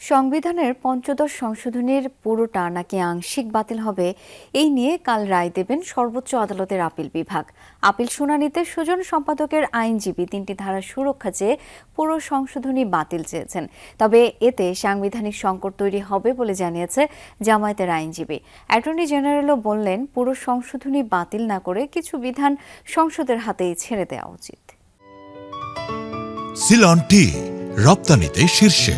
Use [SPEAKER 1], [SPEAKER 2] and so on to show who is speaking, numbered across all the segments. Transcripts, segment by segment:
[SPEAKER 1] সংবিধানের পঞ্চদশ সংশোধনীর পুরোটা নাকি আংশিক বাতিল হবে এই নিয়ে কাল রায় দেবেন সর্বোচ্চ আদালতের আপিল বিভাগ। আপিল শুনানিতে সুজন সম্পাদকের আইনজীবী ৩টি ধারার সুরক্ষা চেয়ে পুরো সংশোধনী বাতিল চেয়েছেন। তবে এতে সাংবিধানিক সংকট তৈরি হবে বলে জানিয়েছে জামায়াতের আইনজীবী। অ্যাটর্নি জেনারেলও বললেন, পুরো সংশোধনী বাতিল না করে কিছু বিধান সংসদের হাতেই ছেড়ে দেওয়া উচিত।
[SPEAKER 2] সিলন টি রপ্তানিতে শীর্ষে।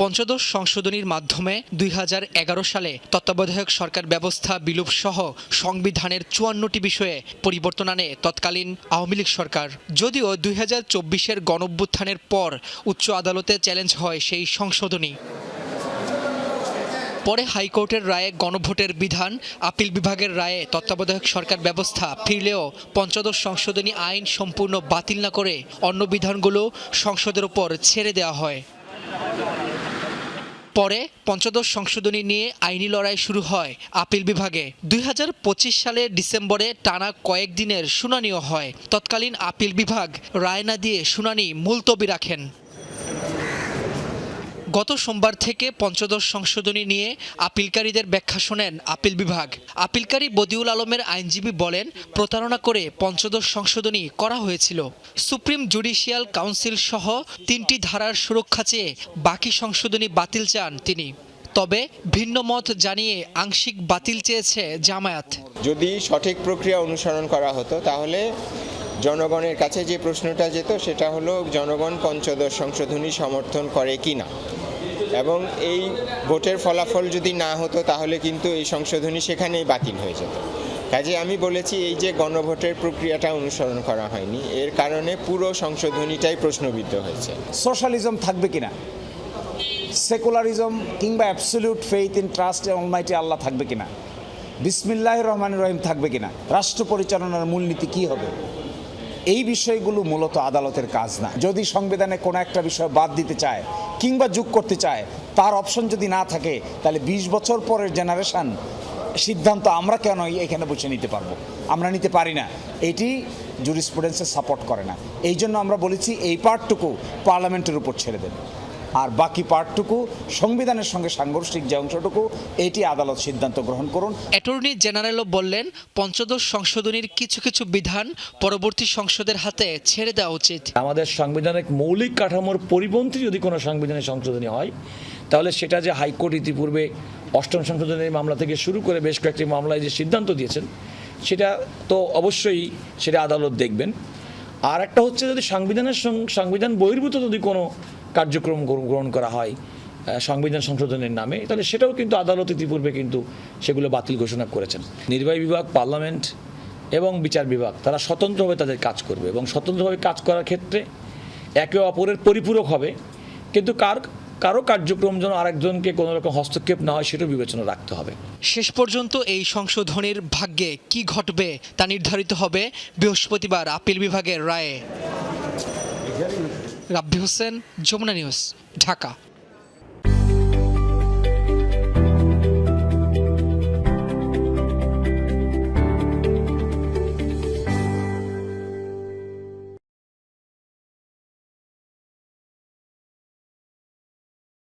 [SPEAKER 3] পঞ্চদশ সংশোধনীর মাধ্যমে ২০১১ সালে তত্ত্বাবধায়ক সরকার ব্যবস্থা বিলোপ সহ সংবিধানের ৫৪টি বিষয়ে পরিবর্তন আনে তৎকালীন আওয়ামী লীগ সরকার। যদিও ২০২৪-এর গণঅভ্যুত্থানের পর উচ্চ আদালতে চ্যালেঞ্জ হয় সেই সংশোধনী। পরে হাইকোর্টের রায়ে গণভোটের বিধান, আপিল বিভাগের রায়ে তত্ত্বাবধায়ক সরকার ব্যবস্থা ফিরলেও পঞ্চদশ সংশোধনী আইন সম্পূর্ণ বাতিল না করে অন্য বিধানগুলো সংসদের ওপর ছেড়ে দেওয়া হয়। পরে পঞ্চদশ সংশোধনী নিয়ে আইনি লড়াই শুরু হয় আপিল বিভাগে। ২০২৫ সালের ডিসেম্বরে টানা কয়েকদিনের শুনানিও হয়। তৎকালীন আপিল বিভাগ রায় না দিয়ে শুনানি মুলতবি রাখেন। গত সোমবার থেকে পঞ্চদশ সংশোধনী নিয়ে আপিলকারীদের ব্যাখ্যা শোনেন আপিল বিভাগ। আপিলকারী বদিউল আলমের আইনজীবী বলেন, প্রতারণা করে পঞ্চদশ সংশোধনী করা হয়েছিল। সুপ্রিম জুডিশিয়াল কাউন্সিল সহ ৩টি ধারার সুরক্ষা চেয়ে বাকি সংশোধনী বাতিল চান তিনি। তবে ভিন্ন মত জানিয়ে আংশিক বাতিল চেয়েছে জামায়াত।
[SPEAKER 4] যদি সঠিক প্রক্রিয়া অনুসরণ করা হতো তাহলে জনগণের কাছে যে প্রশ্নটা যেত সেটা হলো জনগণ পঞ্চদশ সংশোধনী সমর্থন করে কিনা, এবং এই ভোটের ফলাফল যদি না হতো তাহলে কিন্তু এই সংশোধনী সেখানেই বাতিল হয়ে যেত। কাজে আমি বলেছি, এই যে গণভোটের প্রক্রিয়াটা অনুসরণ করা হয়নি, এর কারণে পুরো সংশোধনীটাই প্রশ্নবিদ্ধ হয়েছে।
[SPEAKER 5] সোশ্যালিজম থাকবে কিনা, সেকুলারিজম কিংবা absolute faith in trust almighty আল্লাহ থাকবে কিনা, বিসমিল্লাহির রহমানির রহিম থাকবে কিনা, রাষ্ট্র পরিচালনার মূলনীতি কি হবে, এই বিষয়গুলো মূলত আদালতের কাজ না। যদি সংবিধানে কোনো একটা বিষয় বাদ দিতে চায় কিংবা যোগ করতে চায়, তার অপশন যদি না থাকে, তাহলে ২০ বছর পরের জেনারেশন সিদ্ধান্ত আমরা কেন এখানে বসে নিতে পারবো? আমরা নিতে পারি না। এটি জুরিসপ্রুডেন্সে সাপোর্ট করে না। এই জন্য আমরা বলেছি এই পার্টটুকু পার্লামেন্টের উপর ছেড়ে দেবে, আর বাকি পার্টটুকু সংবিধানের সঙ্গে সাংঘর্ষিক যে অংশটুকু, এটি আদালত সিদ্ধান্ত গ্রহণ করুন।
[SPEAKER 3] অ্যাটর্নি জেনারেলও বললেন, পঞ্চদশ সংশোধনীর কিছু কিছু বিধান পরবর্তী সংসদের হাতে ছেড়ে দেওয়া উচিত।
[SPEAKER 6] আমাদের সাংবিধানিক মৌলিক কাঠামোর পরিপন্থী যদি কোনো সাংবিধানিক সংশোধনী হয়, তাহলে সেটা যে হাইকোর্ট ইতিপূর্বে ৮ম সংশোধনীর মামলা থেকে শুরু করে বেশ কয়েকটি মামলায় যে সিদ্ধান্ত দিয়েছেন, সেটা তো অবশ্যই সেটা আদালত দেখবেন। আর একটা হচ্ছে, যদি সংবিধান বহির্ভূত যদি কোনো কার্যক্রম গ্রহণ করা হয় সংবিধান সংশোধনের নামে, তাহলে সেটাও কিন্তু আদালত ইতিপূর্বে কিন্তু সেগুলো বাতিল ঘোষণা করেছেন। নির্বাহী বিভাগ, পার্লামেন্ট এবং বিচার বিভাগ তারা স্বতন্ত্রভাবে তাদের কাজ করবে, এবং স্বতন্ত্রভাবে কাজ করার ক্ষেত্রে একে অপরের পরিপূরক হবে, কিন্তু কারো কার্যক্রম যেন আরেকজনকে কোনো রকম হস্তক্ষেপ না হয় সেটা বিবেচনা রাখতে হবে।
[SPEAKER 3] শেষ পর্যন্ত এই সংশোধনীর ভাগ্যে কি ঘটবে তা নির্ধারিত হবে বৃহস্পতিবার আপিল বিভাগের রায়ে। রাব্বি হোসেন, যমুনা নিউজ, ঢাকা।